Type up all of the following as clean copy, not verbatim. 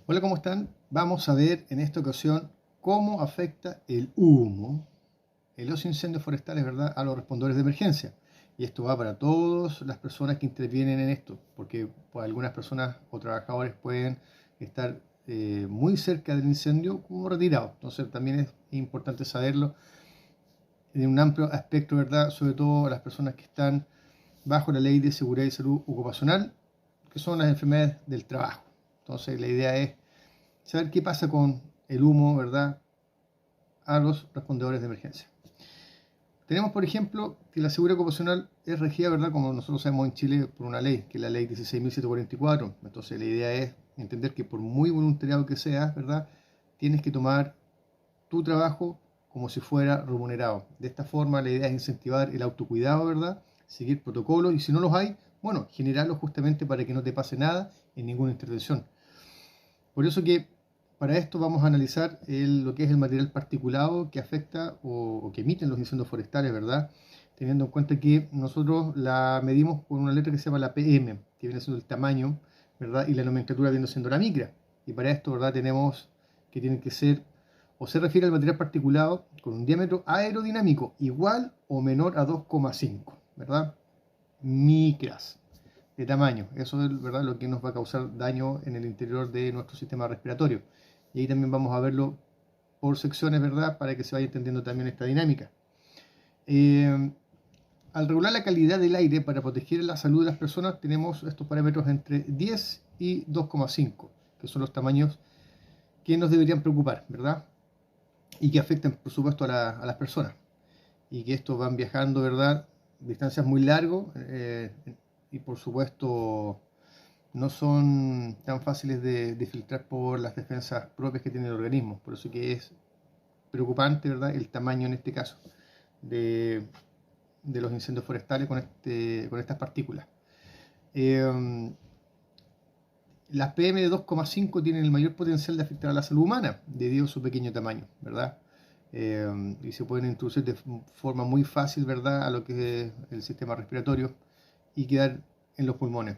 Hola, ¿cómo están? Vamos a ver en esta ocasión cómo afecta el humo en los incendios forestales, ¿verdad?, a los respondedores de emergencia. Y esto va para todas las personas que intervienen en esto, porque pues, algunas personas o trabajadores pueden estar muy cerca del incendio como retirados. Entonces también es importante saberlo en un amplio aspecto, ¿verdad?, sobre todo las personas que están bajo la Ley de Seguridad y Salud Ocupacional, que son las enfermedades del trabajo. Entonces la idea es saber qué pasa con el humo, ¿verdad?, a los respondedores de emergencia. Tenemos, por ejemplo, que la seguridad ocupacional es regida, ¿verdad?, como nosotros sabemos en Chile, por una ley, que es la ley 16.744. Entonces la idea es entender que por muy voluntariado que seas, ¿verdad?, tienes que tomar tu trabajo como si fuera remunerado. De esta forma la idea es incentivar el autocuidado, ¿verdad?, seguir protocolos y si no los hay, bueno, generarlos justamente para que no te pase nada en ninguna intervención. Por eso que para esto vamos a analizar lo que es el material particulado que afecta o que emiten los incendios forestales, ¿verdad? Teniendo en cuenta que nosotros la medimos con una letra que se llama la PM, que viene siendo el tamaño, ¿verdad? Y la nomenclatura viene siendo la micra. Y para esto, ¿verdad? Tenemos que tienen que ser, o se refiere al material particulado con un diámetro aerodinámico igual o menor a 2,5, ¿verdad? Micras de tamaño. Eso es, ¿verdad?, lo que nos va a causar daño en el interior de nuestro sistema respiratorio. Y ahí también vamos a verlo por secciones, ¿verdad?, para que se vaya entendiendo también esta dinámica. Al regular la calidad del aire para proteger la salud de las personas, tenemos estos parámetros entre 10 y 2,5, que son los tamaños que nos deberían preocupar, ¿verdad? Y que afectan, por supuesto, a las personas. Y que estos van viajando, ¿verdad?, distancias muy largas y, por supuesto, no son tan fáciles de filtrar por las defensas propias que tiene el organismo. Por eso que es preocupante, ¿verdad?, el tamaño en este caso de, de los incendios forestales con estas partículas. Las PM de 2,5 tienen el mayor potencial de afectar a la salud humana debido a su pequeño tamaño, ¿verdad? Y se pueden introducir de forma muy fácil, ¿verdad?, a lo que es el sistema respiratorio y quedar en los pulmones.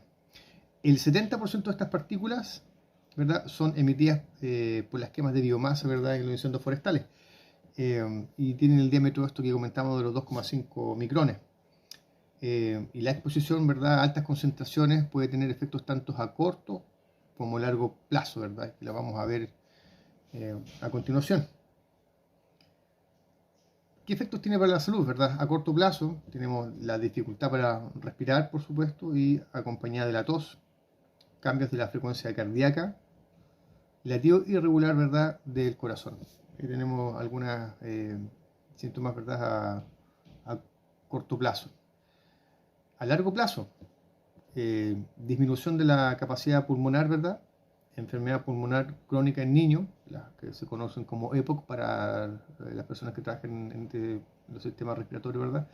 El 70% de estas partículas, ¿verdad?, son emitidas por las quemas de biomasa, ¿verdad?, en los incendios forestales. Y tienen el diámetro, esto que comentamos, de los 2,5 micrones. Y la exposición, ¿verdad?, a altas concentraciones puede tener efectos tanto a corto como a largo plazo, ¿verdad?, que lo vamos a ver a continuación. ¿Qué efectos tiene para la salud, verdad? A corto plazo tenemos la dificultad para respirar, por supuesto, y acompañada de la tos, cambios de la frecuencia cardíaca, latido irregular, ¿verdad?, del corazón. Ahí tenemos algunos síntomas, ¿verdad?, a corto plazo. A largo plazo, disminución de la capacidad pulmonar, ¿verdad?, enfermedad pulmonar crónica en niños, las que se conocen como EPOC para las personas que trabajan en los sistemas respiratorios, ¿verdad?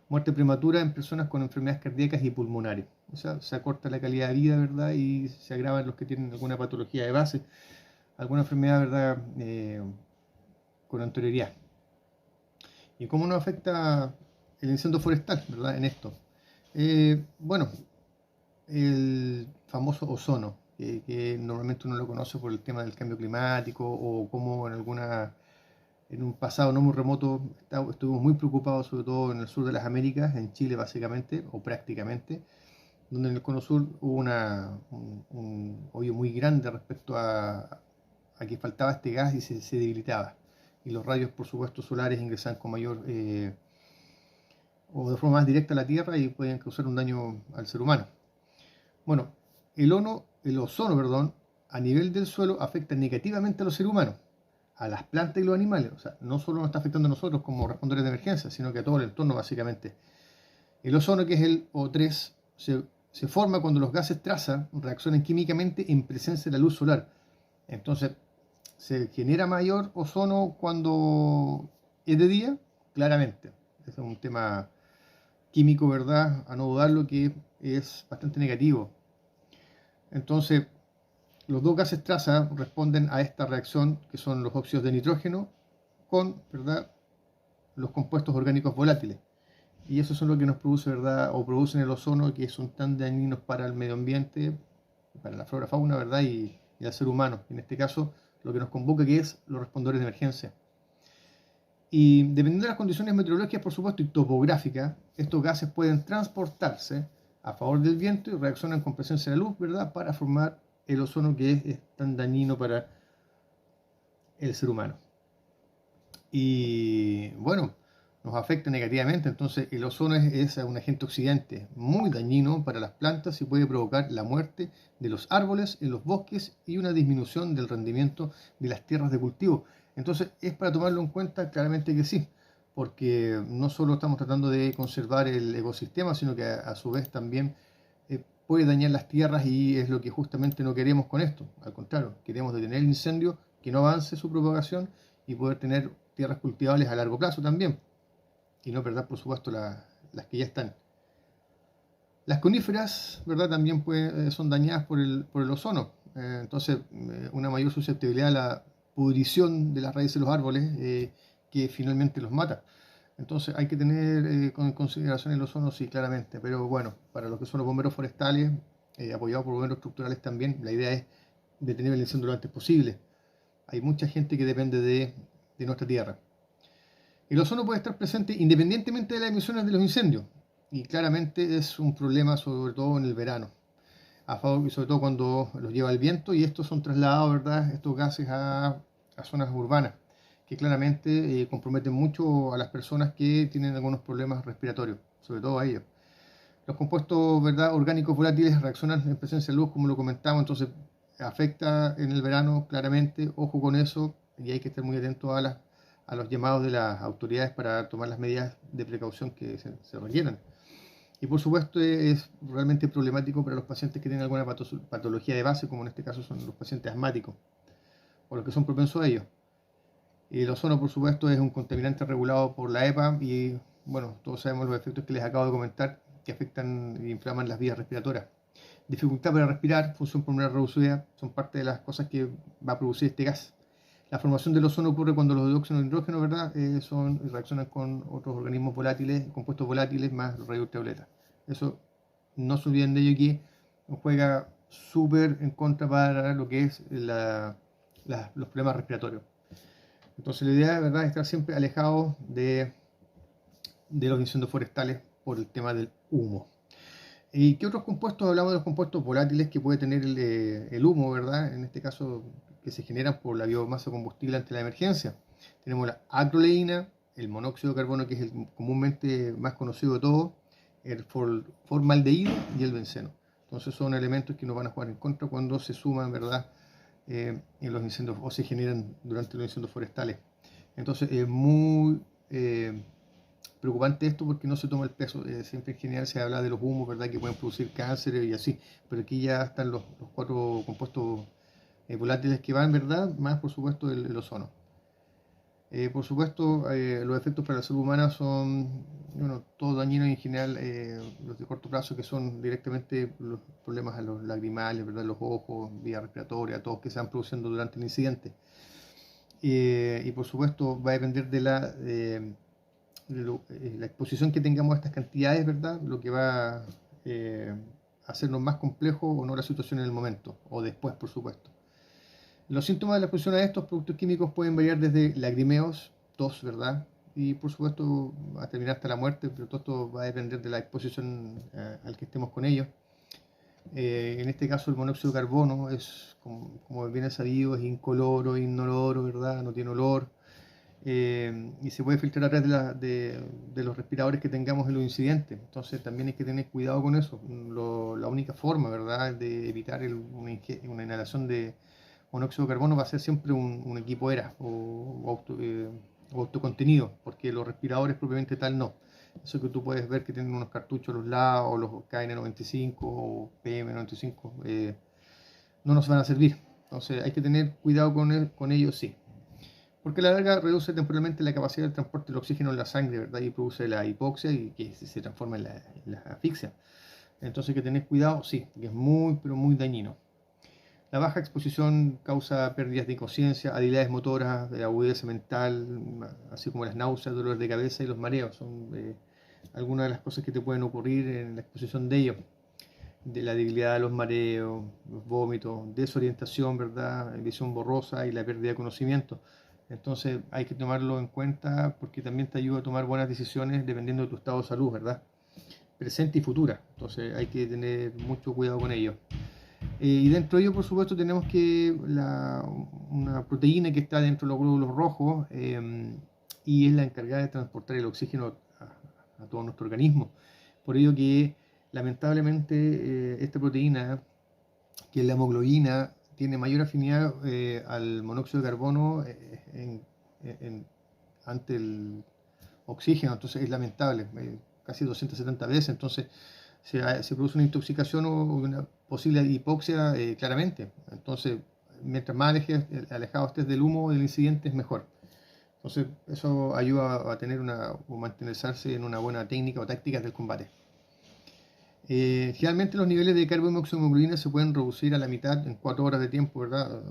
Muerte prematura en personas con enfermedades cardíacas y pulmonares. O sea, se acorta la calidad de vida, ¿verdad? Y se agravan los que tienen alguna patología de base, alguna enfermedad, ¿verdad?, con anterioridad. ¿Y cómo nos afecta el incendio forestal, ¿verdad?, en esto? Bueno, el famoso ozono, que normalmente uno lo conoce por el tema del cambio climático o como en un pasado no muy remoto estuvimos muy preocupados, sobre todo en el sur de las Américas, en Chile básicamente, o prácticamente, donde en el cono sur hubo un hoyo muy grande respecto a que faltaba este gas y se debilitaba. Y los rayos, por supuesto, solares ingresaban con mayor o de forma más directa a la Tierra y pueden causar un daño al ser humano. Bueno, el ozono, perdón, a nivel del suelo afecta negativamente a los seres humanos, a las plantas y los animales. O sea, no solo nos está afectando a nosotros como respondedores de emergencia, sino que a todo el entorno básicamente. El ozono, que es el O3, se forma cuando los gases traza reaccionan químicamente en presencia de la luz solar. Entonces, ¿se genera mayor ozono cuando es de día? Claramente. Es un tema químico, ¿verdad?, a no dudarlo, que es bastante negativo. Entonces, los dos gases traza responden a esta reacción, que son los óxidos de nitrógeno, con, ¿verdad?, los compuestos orgánicos volátiles. Y eso es lo que nos produce, ¿verdad?, o producen el ozono, que son tan dañinos para el medio ambiente, para la flora, fauna, ¿verdad?, y al ser humano. En este caso, lo que nos convoca que es los respondedores de emergencia. Y dependiendo de las condiciones meteorológicas, por supuesto, y topográficas, estos gases pueden transportarse a favor del viento y reaccionan con presencia de la luz, ¿verdad?, para formar el ozono que es tan dañino para el ser humano. Y bueno, nos afecta negativamente. Entonces el ozono es un agente oxidante muy dañino para las plantas y puede provocar la muerte de los árboles en los bosques y una disminución del rendimiento de las tierras de cultivo. Entonces es para tomarlo en cuenta, claramente que sí, porque no solo estamos tratando de conservar el ecosistema, sino que a su vez también puede dañar las tierras, y es lo que justamente no queremos con esto. Al contrario, queremos detener el incendio, que no avance su propagación y poder tener tierras cultivables a largo plazo también, y no perder, por supuesto, las que ya están. Las coníferas, ¿verdad?, también son dañadas por el ozono. Entonces, una mayor susceptibilidad a la pudrición de las raíces de los árboles, que finalmente los mata. Entonces hay que tener en consideración el ozono, sí, claramente. Pero bueno, para los que son los bomberos forestales, apoyados por bomberos estructurales también, la idea es detener el incendio lo antes posible. Hay mucha gente que depende de nuestra tierra. El ozono puede estar presente independientemente de las emisiones de los incendios, y claramente es un problema sobre todo en el verano, y sobre todo cuando los lleva el viento, y estos son trasladados, ¿verdad?, estos gases a zonas urbanas, que claramente comprometen mucho a las personas que tienen algunos problemas respiratorios, sobre todo a ellos. Los compuestos, ¿verdad?, orgánicos volátiles reaccionan en presencia de luz, como lo comentamos, entonces afecta en el verano claramente. Ojo con eso, y hay que estar muy atentos a los llamados de las autoridades para tomar las medidas de precaución que se requieran. Y por supuesto es realmente problemático para los pacientes que tienen alguna patología de base, como en este caso son los pacientes asmáticos, o los que son propensos a ello. Y el ozono, por supuesto, es un contaminante regulado por la EPA, y bueno, todos sabemos los efectos que les acabo de comentar, que afectan e inflaman las vías respiratorias. Dificultad para respirar, función pulmonar reducida, son parte de las cosas que va a producir este gas. La formación del ozono ocurre cuando los dióxidos de nitrógeno, ¿verdad?, reaccionan con otros organismos volátiles, compuestos volátiles, más rayos ultravioleta. Eso, no se olviden de ello, que juega súper en contra para lo que es los problemas respiratorios. Entonces la idea, ¿verdad?, es estar siempre alejados de los incendios forestales por el tema del humo. ¿Y qué otros compuestos? Hablamos de los compuestos volátiles que puede tener el humo, ¿verdad?, en este caso, que se generan por la biomasa combustible ante la emergencia. Tenemos la acroleína, el monóxido de carbono, que es el comúnmente más conocido de todos, el formaldehído y el benceno. Entonces son elementos que nos van a jugar en contra cuando se suman, ¿verdad?, en los incendios, o se generan durante los incendios forestales. Entonces es muy preocupante esto, porque no se toma el peso. Siempre en general se habla de los humos, ¿verdad?, que pueden producir cáncer y así, pero aquí ya están los 4 compuestos volátiles que van, ¿verdad?, más por supuesto el ozono. Por supuesto, los efectos para la salud humana son, bueno, todo dañino en general, los de corto plazo, que son directamente los problemas a los lagrimales, ¿verdad?, los ojos, vía respiratoria, todos que se van produciendo durante el incidente. Y por supuesto va a depender de la exposición que tengamos a estas cantidades, ¿verdad?, lo que va a hacernos más complejo o no la situación en el momento, o después, por supuesto. Los síntomas de la exposición a estos productos químicos pueden variar desde lagrimeos, tos, ¿verdad?, y por supuesto a terminar hasta la muerte, pero todo esto va a depender de la exposición al que estemos con ellos. En este caso el monóxido de carbono es, como bien es sabido, es incoloro, inoloro, ¿verdad?, no tiene olor, y se puede filtrar a través de los respiradores que tengamos en los incidentes. Entonces también hay que tener cuidado con eso. La única forma, ¿verdad?, de evitar una inhalación de monóxido de carbono va a ser siempre un equipo ERA o autocontenido, porque los respiradores propiamente tal no. Eso que tú puedes ver que tienen unos cartuchos a los lados, o los KN95 o PM95, no nos van a servir. Entonces hay que tener cuidado con ellos, sí. Porque a la larga reduce temporalmente la capacidad de transporte del oxígeno en la sangre, ¿verdad?, y produce la hipoxia, y que se transforma en la asfixia. Entonces hay que tener cuidado, sí, que es muy, pero muy dañino. La baja exposición causa pérdidas de conciencia, habilidades motoras, agudeza mental, así como las náuseas, dolores de cabeza y los mareos. Son algunas de las cosas que te pueden ocurrir en la exposición de ellos. de la debilidad, los mareos, los vómitos, desorientación, ¿verdad? Visión borrosa y la pérdida de conocimiento. Entonces hay que tomarlo en cuenta porque también te ayuda a tomar buenas decisiones dependiendo de tu estado de salud, ¿verdad? Presente y futura. Entonces hay que tener mucho cuidado con ello. Y dentro de ello, por supuesto, tenemos que una proteína que está dentro de los glóbulos rojos y es la encargada de transportar el oxígeno a todo nuestro organismo. Por ello que lamentablemente esta proteína, que es la hemoglobina, tiene mayor afinidad al monóxido de carbono ante el oxígeno, entonces es lamentable, casi 270 veces, entonces se produce una intoxicación o una posible hipoxia claramente. Entonces, mientras más alejado estés del humo del incidente, es mejor. Entonces, eso ayuda a tener o mantenerse en una buena técnica o tácticas del combate. Generalmente los niveles de carbomoxhemoglobina se pueden reducir a la mitad en 4 horas de tiempo, ¿verdad?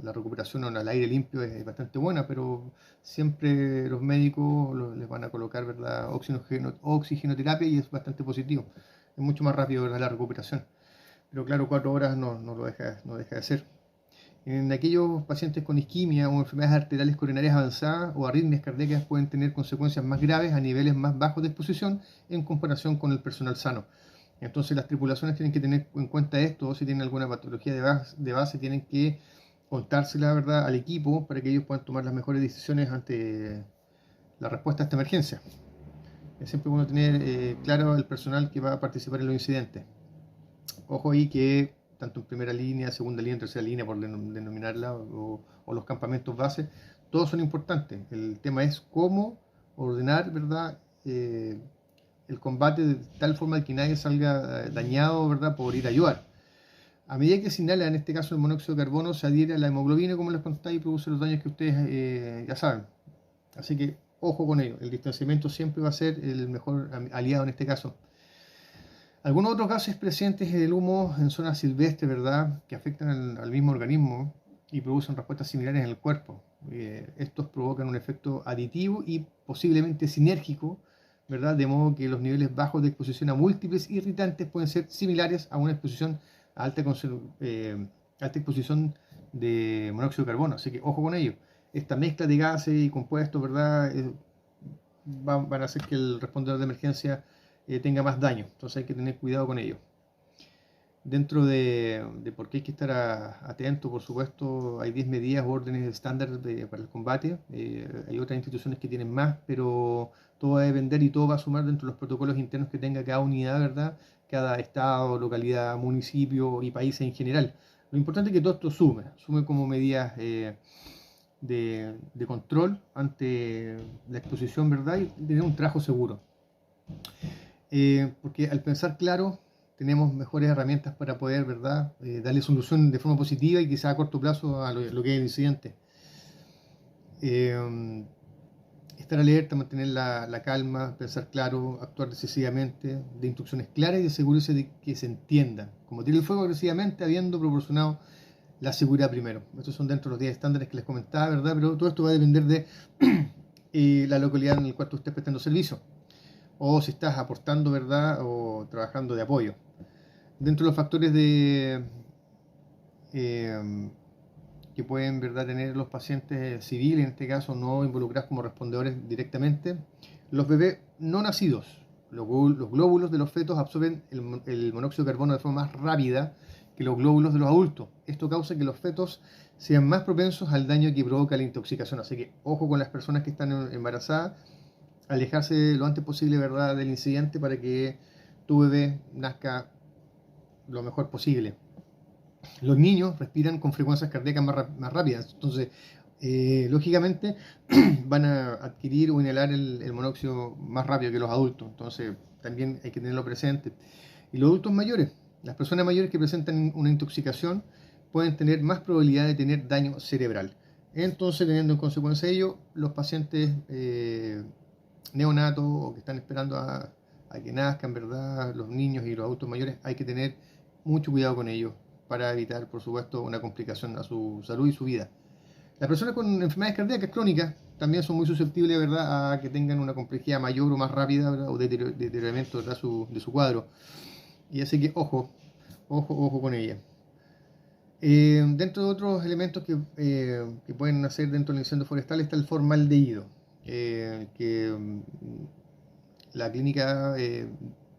La recuperación al aire limpio es bastante buena, pero siempre los médicos les van a colocar, ¿verdad? Oxigenoterapia y es bastante positivo. Es mucho más rápido, ¿verdad? La recuperación. Pero claro, 4 horas no deja de ser. En aquellos pacientes con isquemia o enfermedades arteriales coronarias avanzadas o arritmias cardíacas pueden tener consecuencias más graves a niveles más bajos de exposición en comparación con el personal sano. Entonces las tripulaciones tienen que tener en cuenta esto, o si tienen alguna patología de base tienen que contársela, ¿verdad?, al equipo para que ellos puedan tomar las mejores decisiones ante la respuesta a esta emergencia. Es siempre bueno tener claro el personal que va a participar en los incidentes. Ojo ahí que tanto en primera línea, segunda línea, tercera línea, por denominarla, o los campamentos base, todos son importantes. El tema es cómo ordenar, ¿verdad?, el combate de tal forma que nadie salga dañado, ¿verdad?, por ir a ayudar. A medida que se inhala, en este caso el monóxido de carbono, se adhiere a la hemoglobina, como les conté, y produce los daños que ustedes ya saben. Así que ojo con ello, el distanciamiento siempre va a ser el mejor aliado en este caso. Algunos otros gases presentes en el humo en zonas silvestres, ¿verdad?, que afectan al mismo organismo y producen respuestas similares en el cuerpo. Estos provocan un efecto aditivo y posiblemente sinérgico, ¿verdad?, de modo que los niveles bajos de exposición a múltiples irritantes pueden ser similares a una exposición a alta exposición de monóxido de carbono. Así que ojo con ello. Esta mezcla de gases y compuestos, ¿verdad?, van a hacer que el respondedor de emergencia tenga más daño. Entonces hay que tener cuidado con ello. Dentro de por qué hay que estar atento, por supuesto, hay 10 medidas o órdenes estándar para el combate. Hay otras instituciones que tienen más, pero todo va a depender y todo va a sumar dentro de los protocolos internos que tenga cada unidad, ¿verdad?, cada estado, localidad, municipio y país en general. Lo importante es que todo esto sume como medidas de control ante la exposición, ¿verdad?, y tener un trabajo seguro. Porque al pensar claro, tenemos mejores herramientas para poder, ¿verdad?, darle solución de forma positiva y quizá a corto plazo a lo que es el incidente. Estar alerta, mantener la calma, pensar claro, actuar decisivamente, de instrucciones claras y asegurarse de que se entienda. Como tirar el fuego agresivamente, habiendo proporcionado la seguridad primero. Estos son dentro de los 10 estándares que les comentaba, ¿verdad? Pero todo esto va a depender de la localidad en la cual tú estés prestando servicio, o si estás aportando, ¿verdad?, o trabajando de apoyo. Dentro de los factores que pueden, ¿verdad?, tener los pacientes civiles, en este caso no involucrados como respondedores directamente, los bebés no nacidos, los glóbulos de los fetos absorben el monóxido de carbono de forma más rápida que los glóbulos de los adultos. Esto causa que los fetos sean más propensos al daño que provoca la intoxicación. Así que ojo con las personas que están embarazadas, alejarse lo antes posible, ¿verdad?, del incidente para que tu bebé nazca lo mejor posible. Los niños respiran con frecuencias cardíacas más rápidas, entonces lógicamente van a adquirir o inhalar el monóxido más rápido que los adultos, entonces también hay que tenerlo presente. Y los adultos mayores, las personas mayores que presentan una intoxicación pueden tener más probabilidad de tener daño cerebral. Entonces, teniendo en consecuencia ello, los pacientes neonatos o que están esperando a que nazcan, ¿verdad?, los niños y los adultos mayores, hay que tener mucho cuidado con ellos para evitar, por supuesto, una complicación a su salud y su vida. Las personas con enfermedades cardíacas crónicas también son muy susceptibles, ¿verdad?, a que tengan una complejidad mayor o más rápida, ¿verdad?, o deterioramiento de su cuadro. Y así que, ojo, Ojo con ella. Dentro de otros elementos que pueden hacer dentro del incendio forestal está el formaldehído, que la clínica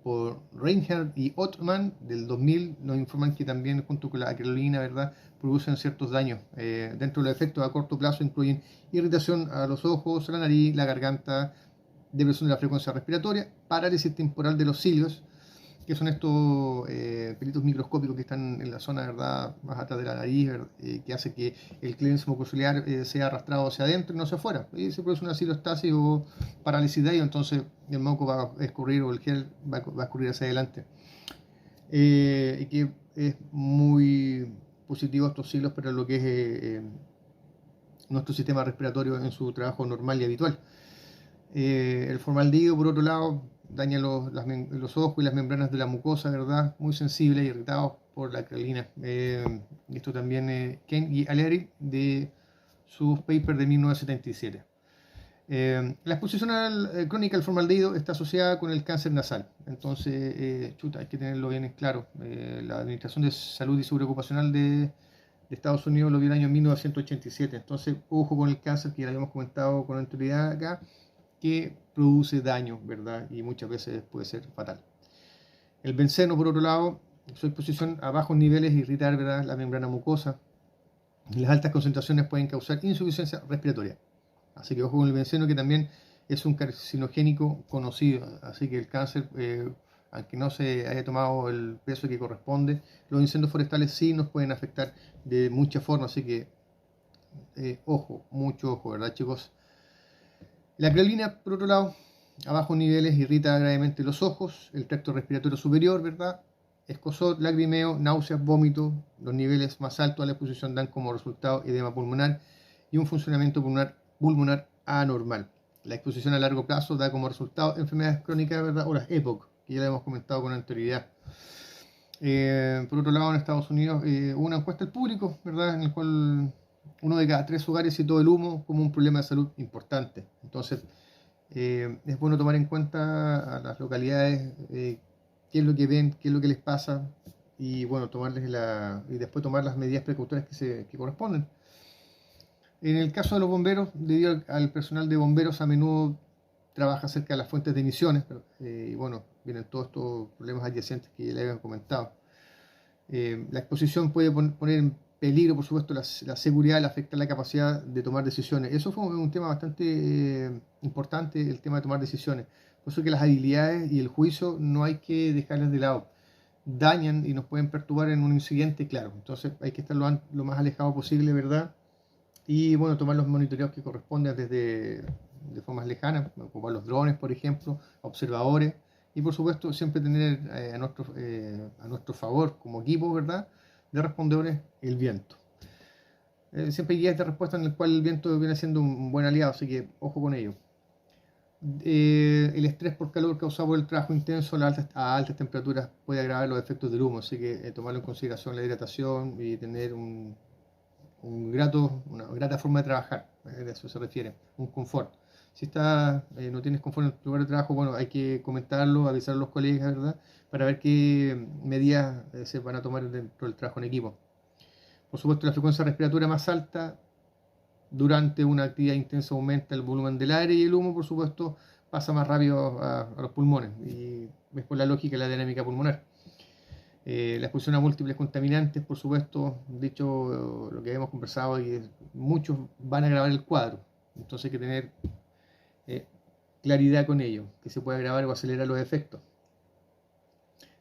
por Reinhardt y Ottman del 2000 nos informan que también junto con la acrolina, ¿verdad?, producen ciertos daños. Dentro de los efectos a corto plazo incluyen irritación a los ojos, la nariz, la garganta, depresión de la frecuencia respiratoria, parálisis temporal de los cilios, que son estos pelitos microscópicos que están en la zona, ¿verdad?, más atrás de la nariz, que hace que el clínico mucociliar sea arrastrado hacia adentro y no hacia afuera. Y se produce una cilostasis o parálisis de ello, entonces el moco va a escurrir o el gel va a escurrir hacia adelante. Y que es muy positivo estos ciclos para lo que es nuestro sistema respiratorio en su trabajo normal y habitual. El formaldehído, por otro lado, daña los ojos y las membranas de la mucosa, ¿verdad? Muy sensibles y irritados por la acrolina. Esto también Ken y Allery de sus papers de 1977. La exposición crónica al formaldehído está asociada con el cáncer nasal. Entonces, hay que tenerlo bien claro. La Administración de Salud y Seguro Ocupacional de Estados Unidos lo vio en el año 1987. Entonces, ojo con el cáncer, que ya lo habíamos comentado con anterioridad acá, que produce daño, ¿verdad? Y muchas veces puede ser fatal. El benceno, por otro lado, su exposición a bajos niveles irrita, ¿verdad?, la membrana mucosa. Las altas concentraciones pueden causar insuficiencia respiratoria. Así que ojo con el benceno, que también es un carcinogénico conocido. Así que el cáncer, aunque no se haya tomado el peso que corresponde, los incendios forestales sí nos pueden afectar de muchas formas. Así que ojo, mucho ojo, ¿verdad, chicos? La acrolina, por otro lado, a bajos niveles irrita gravemente los ojos, el tracto respiratorio superior, ¿verdad? Escozor, lagrimeo, náuseas, vómito. Los niveles más altos a la exposición dan como resultado edema pulmonar y un funcionamiento pulmonar anormal. La exposición a largo plazo da como resultado enfermedades crónicas, ¿verdad?, o las EPOC, que ya lo hemos comentado con anterioridad. Por otro lado, en Estados Unidos hubo una encuesta al público, ¿verdad?, en el cual 1 de cada 3 hogares citó el humo como un problema de salud importante. Entonces, es bueno tomar en cuenta a las localidades qué es lo que ven, qué es lo que les pasa, y bueno, y después tomar las medidas precautorias que corresponden. En el caso de los bomberos, debido al personal de bomberos, a menudo trabaja cerca de las fuentes de emisiones, y bueno, vienen todos estos problemas adyacentes que ya les habían comentado. La exposición puede poner en peligro, por supuesto, la seguridad, al afectar la capacidad de tomar decisiones. Eso fue un tema bastante importante, el tema de tomar decisiones. Por eso que las habilidades y el juicio no hay que dejarlas de lado. Dañan y nos pueden perturbar en un incidente, claro. Entonces hay que estar lo más alejado posible, ¿verdad? Y bueno, tomar los monitoreos que corresponden de formas lejanas, ocupar los drones, por ejemplo, observadores. Y por supuesto, siempre tener a nuestro favor como equipo, ¿verdad?, de respondedores, el viento. Siempre hay guías de respuesta en el cual el viento viene siendo un buen aliado, así que ojo con ello. El estrés por calor causado por el trabajo intenso a altas temperaturas puede agravar los efectos del humo, así que tomarlo en consideración la hidratación y tener una grata forma de trabajar, de eso se refiere, un confort. Si no tienes confort en tu lugar de trabajo, bueno, hay que comentarlo, avisar a los colegas, ¿verdad?, para ver qué medidas se van a tomar dentro del trabajo en equipo. Por supuesto, la frecuencia respiratoria más alta durante una actividad intensa aumenta el volumen del aire, y el humo, por supuesto, pasa más rápido a los pulmones, y es por la lógica de la dinámica pulmonar. La exposición a múltiples contaminantes, por supuesto, dicho lo que habíamos conversado, y muchos van a agravar el cuadro. Entonces hay que tener claridad con ello, que se puede agravar o acelerar los efectos.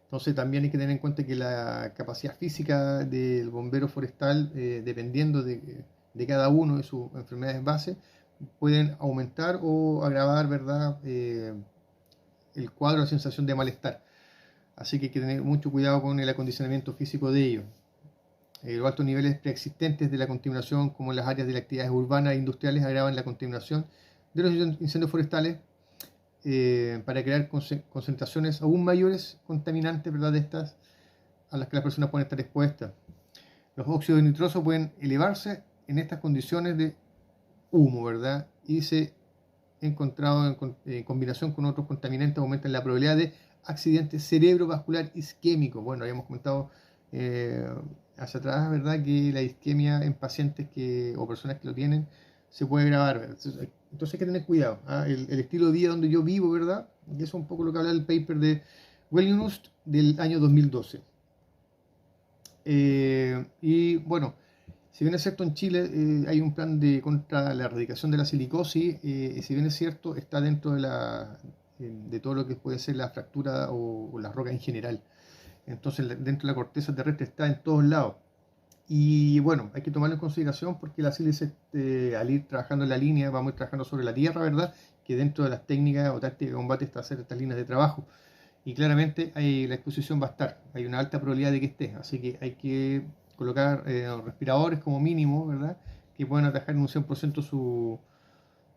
Entonces también hay que tener en cuenta que la capacidad física del bombero forestal, dependiendo de cada uno de sus enfermedades base, pueden aumentar o agravar, ¿verdad?, el cuadro, la sensación de malestar. Así que hay que tener mucho cuidado con el acondicionamiento físico de ellos. Los altos niveles preexistentes de la contaminación, como en las áreas de las actividades urbanas e industriales, agravan la contaminación de los incendios forestales, para crear concentraciones aún mayores contaminantes, ¿verdad?, de estas a las que las personas pueden estar expuestas. Los óxidos nitrosos pueden elevarse en estas condiciones de humo, ¿verdad?, y se encontrado en combinación con otros contaminantes aumentan la probabilidad de accidente cerebrovascular isquémico. Bueno, habíamos comentado eh, hacia atrás, ¿verdad? Que la isquemia en pacientes o personas que lo tienen se puede agravar. Entonces hay que tener cuidado. ¿Ah? El estilo de vida donde yo vivo, ¿verdad? Y eso es un poco lo que habla el paper de Wellnust del año 2012. Y bueno, si bien es cierto, en Chile hay un plan contra la erradicación de la silicosis, y si bien es cierto, está dentro de todo lo que puede ser la fractura o las rocas en general. Entonces, dentro de la corteza terrestre está en todos lados. Y bueno, hay que tomarlo en consideración porque la sílice, al ir trabajando en la línea, vamos a ir trabajando sobre la tierra, ¿verdad? Que dentro de las técnicas o tácticas de combate está hacer estas líneas de trabajo. Y claramente la exposición va a estar, hay una alta probabilidad de que esté, así que hay que colocar respiradores como mínimo, ¿verdad? Que puedan atajar en un 100%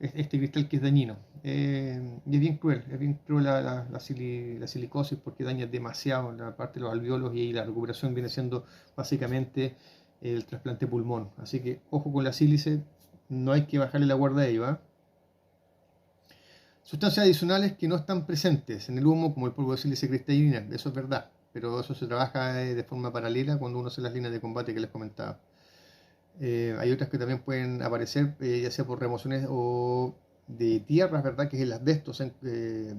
este cristal que es dañino. Y es bien cruel la silicosis porque daña demasiado la parte de los alveolos y la recuperación viene siendo básicamente el trasplante pulmón. Así que ojo con la sílice, no hay que bajarle la guardia a ello, ¿eh? Sustancias adicionales que no están presentes en el humo, como el polvo de sílice cristalina, eso es verdad, pero eso se trabaja de forma paralela cuando uno hace las líneas de combate que les comentaba. Hay otras que también pueden aparecer, ya sea por remociones o de tierras, ¿verdad? Que es el asbesto, que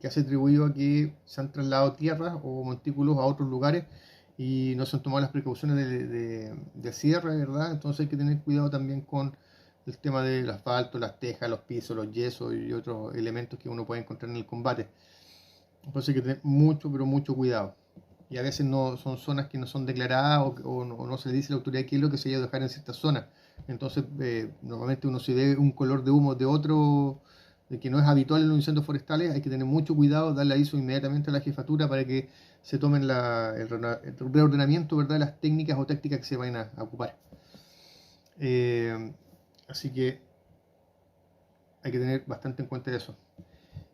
hace atribuido a que se han trasladado tierras o montículos a otros lugares y no se han tomado las precauciones de cierre, ¿verdad? Entonces hay que tener cuidado también con el tema del asfalto, las tejas, los pisos, los yesos y otros elementos que uno puede encontrar en el combate. Entonces hay que tener mucho, pero mucho cuidado. Y a veces no son zonas que no son declaradas o no se le dice a la autoridad qué es lo que se debe dejar en ciertas zonas. Entonces, normalmente uno si ve un color de humo de otro, de que no es habitual en los incendios forestales, hay que tener mucho cuidado, darle aviso inmediatamente a la jefatura para que se tomen el reordenamiento, ¿verdad?, de las técnicas o tácticas que se vayan a ocupar. Eh, Así que hay que tener bastante en cuenta eso.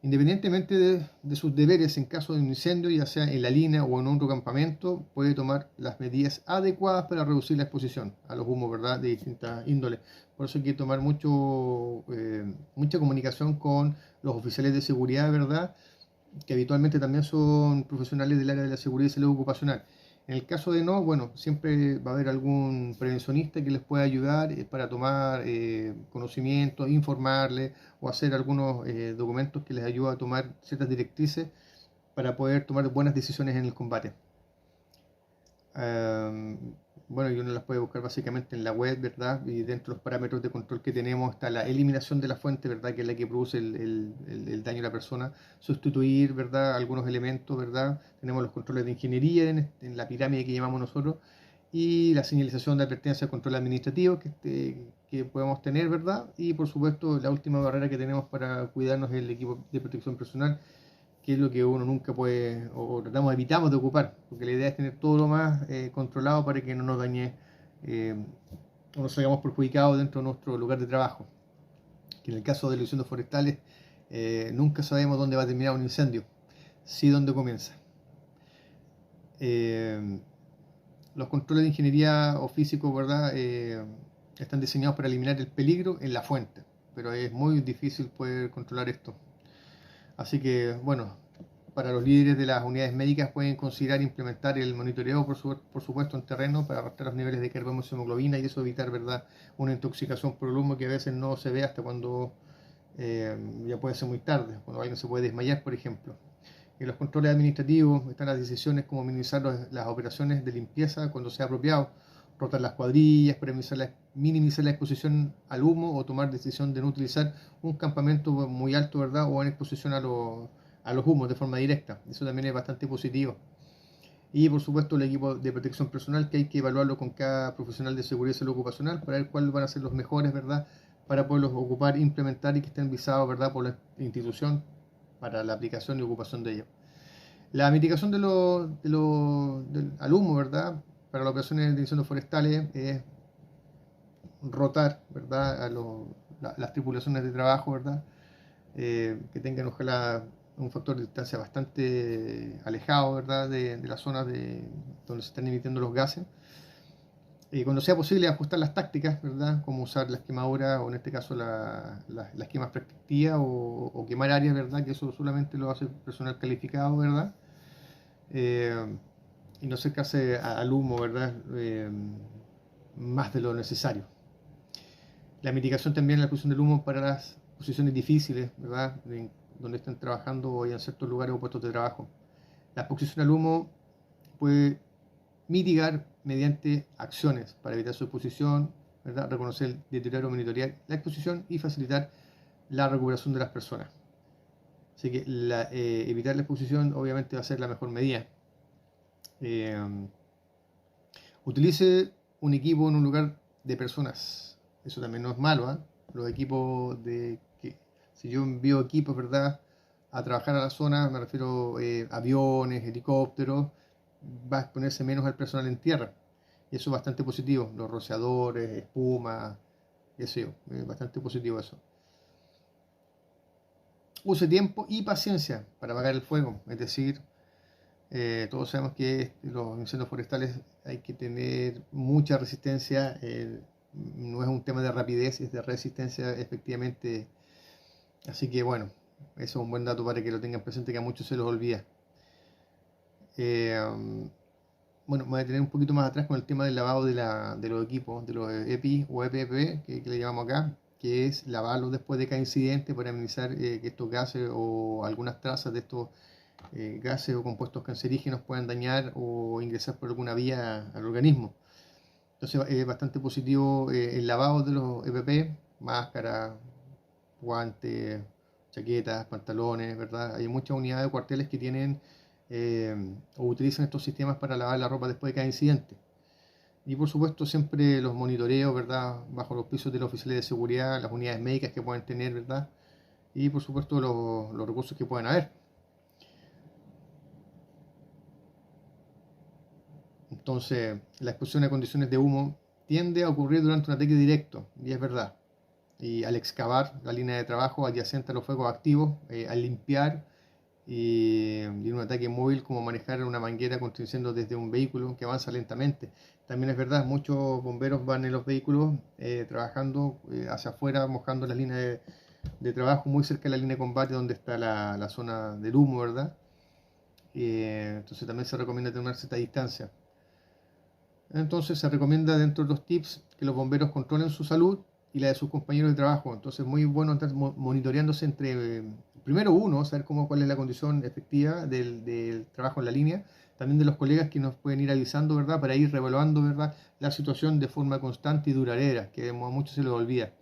Independientemente de sus deberes en caso de un incendio, ya sea en la línea o en otro campamento, puede tomar las medidas adecuadas para reducir la exposición a los humos, ¿verdad?, de distintas índoles. Por eso hay que tomar mucha comunicación con los oficiales de seguridad, ¿verdad?, que habitualmente también son profesionales del área de la seguridad y salud ocupacional. En el caso de no, bueno, siempre va a haber algún prevencionista que les pueda ayudar para tomar conocimiento, informarles o hacer algunos documentos que les ayuden a tomar ciertas directrices para poder tomar buenas decisiones en el combate. Bueno, y uno las puede buscar básicamente en la web, ¿verdad? Y dentro de los parámetros de control que tenemos está la eliminación de la fuente, ¿verdad? Que es la que produce el daño a la persona. Sustituir, ¿verdad? Algunos elementos, ¿verdad? Tenemos los controles de ingeniería en la pirámide que llamamos nosotros. Y la señalización de advertencia de control administrativo que podemos tener, ¿verdad? Y por supuesto la última barrera que tenemos para cuidarnos es el equipo de protección personal, que es lo que uno nunca puede, o evitamos de ocupar, porque la idea es tener todo lo más controlado para que no nos dañe o nos salgamos perjudicados dentro de nuestro lugar de trabajo. Que en el caso de los incendios forestales, nunca sabemos dónde va a terminar un incendio, sí dónde comienza. Los controles de ingeniería o físicos, ¿verdad?, están diseñados para eliminar el peligro en la fuente, pero es muy difícil poder controlar esto. Así que, bueno, para los líderes de las unidades médicas pueden considerar implementar el monitoreo, por supuesto, en terreno para rastrear los niveles de carbono y hemoglobina y eso evitar, ¿verdad?, una intoxicación por el humo que a veces no se ve hasta cuando ya puede ser muy tarde, cuando alguien se puede desmayar, por ejemplo. En los controles administrativos están las decisiones como minimizar las operaciones de limpieza cuando sea apropiado, rotar las cuadrillas para minimizar la exposición al humo o tomar decisión de no utilizar un campamento muy alto, ¿verdad?, o en exposición a los humos de forma directa. Eso también es bastante positivo. Y por supuesto el equipo de protección personal, que hay que evaluarlo con cada profesional de seguridad y salud ocupacional para ver cuáles van a ser los mejores, ¿verdad?, para poderlos ocupar, implementar y que estén visados, ¿verdad?, por la institución para la aplicación y ocupación de ellos. La mitigación del humo, ¿verdad?, para las operaciones de incendios forestales es rotar, ¿verdad?, las tripulaciones de trabajo, ¿verdad?, que tengan ojalá un factor de distancia bastante alejado, ¿verdad?, de las zonas donde se están emitiendo los gases. Y cuando sea posible ajustar las tácticas, ¿verdad?, como usar las quemaduras o en este caso las quemas protectivas o quemar áreas, ¿verdad?, que eso solamente lo hace personal calificado, ¿verdad? y no acercarse al humo, ¿verdad? Más de lo necesario. La mitigación también, la exposición del humo para las posiciones difíciles, ¿verdad? Donde estén trabajando o en ciertos lugares o puestos de trabajo. La exposición al humo puede mitigar mediante acciones para evitar su exposición, ¿verdad? Reconocer el deterioro, monitorear la exposición y facilitar la recuperación de las personas. Así que evitar la exposición obviamente va a ser la mejor medida. Utilice un equipo en un lugar de personas. Eso también no es malo, ¿eh? Los equipos si yo envío equipos, ¿verdad?, a trabajar a la zona, me refiero a aviones, helicópteros, va a exponerse menos al personal en tierra. Y eso es bastante positivo. Los rociadores, espuma, eso, es bastante positivo eso. Use tiempo y paciencia para apagar el fuego, es decir, todos sabemos que los incendios forestales hay que tener mucha resistencia, no es un tema de rapidez, es de resistencia efectivamente. Así que bueno, eso es un buen dato para que lo tengan presente, que a muchos se los olvida. Bueno, me voy a detener un poquito más atrás con el tema del lavado de los equipos, de los EPI o EPP, que le llamamos acá, que es lavarlos después de cada incidente para minimizar que estos gases o algunas trazas de estos gases o compuestos cancerígenos puedan dañar o ingresar por alguna vía al organismo. Entonces es bastante positivo el lavado de los EPP, máscaras, guantes, chaquetas, pantalones, ¿verdad? Hay muchas unidades de cuarteles que tienen o utilizan estos sistemas para lavar la ropa después de cada incidente. Y por supuesto siempre los monitoreos, ¿verdad?, bajo los pisos de los oficiales de seguridad, las unidades médicas que pueden tener, ¿verdad? Y por supuesto los recursos que puedan haber. Entonces, la exposición a condiciones de humo tiende a ocurrir durante un ataque directo, y es verdad. Y al excavar la línea de trabajo adyacente a los fuegos activos, al limpiar y en un ataque móvil como manejar una manguera contra incendios desde un vehículo que avanza lentamente. También es verdad, muchos bomberos van en los vehículos trabajando hacia afuera, mojando las líneas de trabajo muy cerca de la línea de combate donde está la zona del humo, ¿verdad? Entonces también se recomienda tener cierta distancia. Entonces se recomienda dentro de los tips que los bomberos controlen su salud y la de sus compañeros de trabajo. Entonces muy bueno estar monitoreándose entre, primero uno, saber cuál es la condición efectiva del trabajo en la línea, también de los colegas que nos pueden ir avisando, ¿verdad?, para ir reevaluando, ¿verdad?, la situación de forma constante y duradera, que a muchos se les olvida.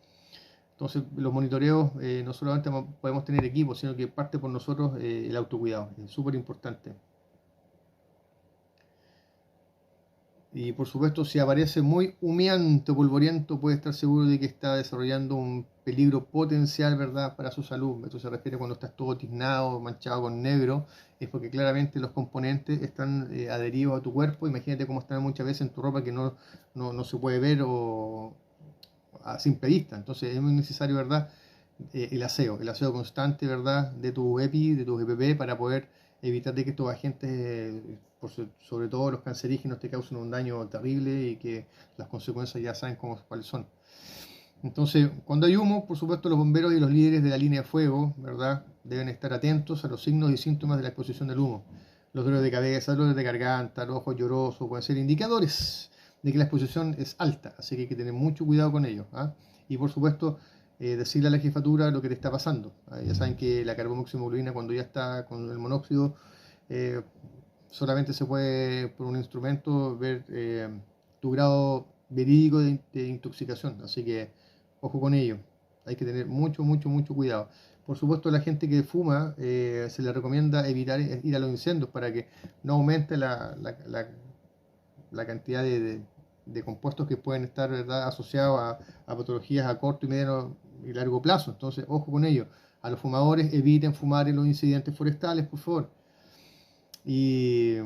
Entonces los monitoreos no solamente podemos tener equipos, sino que parte por nosotros el autocuidado, es súper importante. Y por supuesto, si aparece muy humeante o polvoriento, puede estar seguro de que está desarrollando un peligro potencial, ¿verdad?, para su salud. Esto se refiere cuando estás todo tiznado, manchado con negro, es porque claramente los componentes están adheridos a tu cuerpo. Imagínate cómo están muchas veces en tu ropa que no se puede ver o a simple vista. Entonces es muy necesario, ¿verdad?, el aseo constante, ¿verdad?, de tu EPI, de tus EPP, para poder evitar de que estos agentes, sobre todo los cancerígenos, te causen un daño terrible y que las consecuencias ya saben cuáles son. Entonces, cuando hay humo, por supuesto, los bomberos y los líderes de la línea de fuego, ¿verdad?, deben estar atentos a los signos y síntomas de la exposición del humo. Los dolores de cabeza, dolores de garganta, los ojos llorosos pueden ser indicadores de que la exposición es alta, así que hay que tener mucho cuidado con ello. Y por supuesto, decirle a la jefatura lo que te está pasando. Ya saben que la carbomoximoglobina, cuando ya está con el monóxido, solamente se puede por un instrumento ver tu grado verídico de intoxicación, así que ojo con ello, hay que tener mucho cuidado. Por supuesto, a la gente que fuma se le recomienda evitar ir a los incendios para que no aumente la cantidad de compuestos que pueden estar, ¿verdad?, asociados a patologías a corto y mediano y largo plazo. Entonces, ojo con ello. A los fumadores, eviten fumar en los incidentes forestales, por favor. Y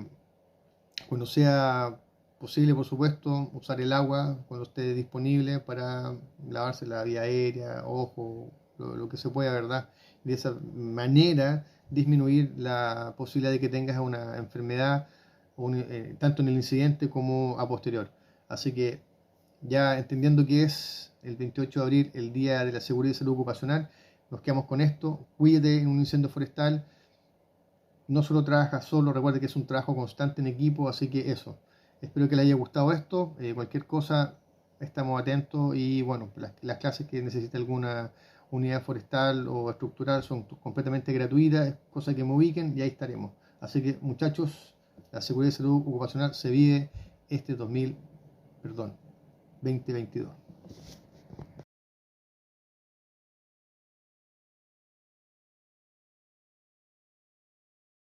cuando sea posible, por supuesto, usar el agua cuando esté disponible para lavarse la vía aérea, ojo, lo que se pueda, ¿verdad? De esa manera disminuir la posibilidad de que tengas una enfermedad tanto en el incidente como a posterior. Así que ya entendiendo que es el 28 de abril el Día de la Seguridad y Salud Ocupacional, nos quedamos con esto. Cuídate en un incendio forestal. no solo trabaja solo, recuerde que es un trabajo constante en equipo, así que eso. Espero que le haya gustado esto. Cualquier cosa, estamos atentos y bueno, las clases que necesite alguna unidad forestal o estructural son completamente gratuitas, es cosa que me ubiquen y ahí estaremos. Así que muchachos, la seguridad y salud ocupacional se vive este 2022.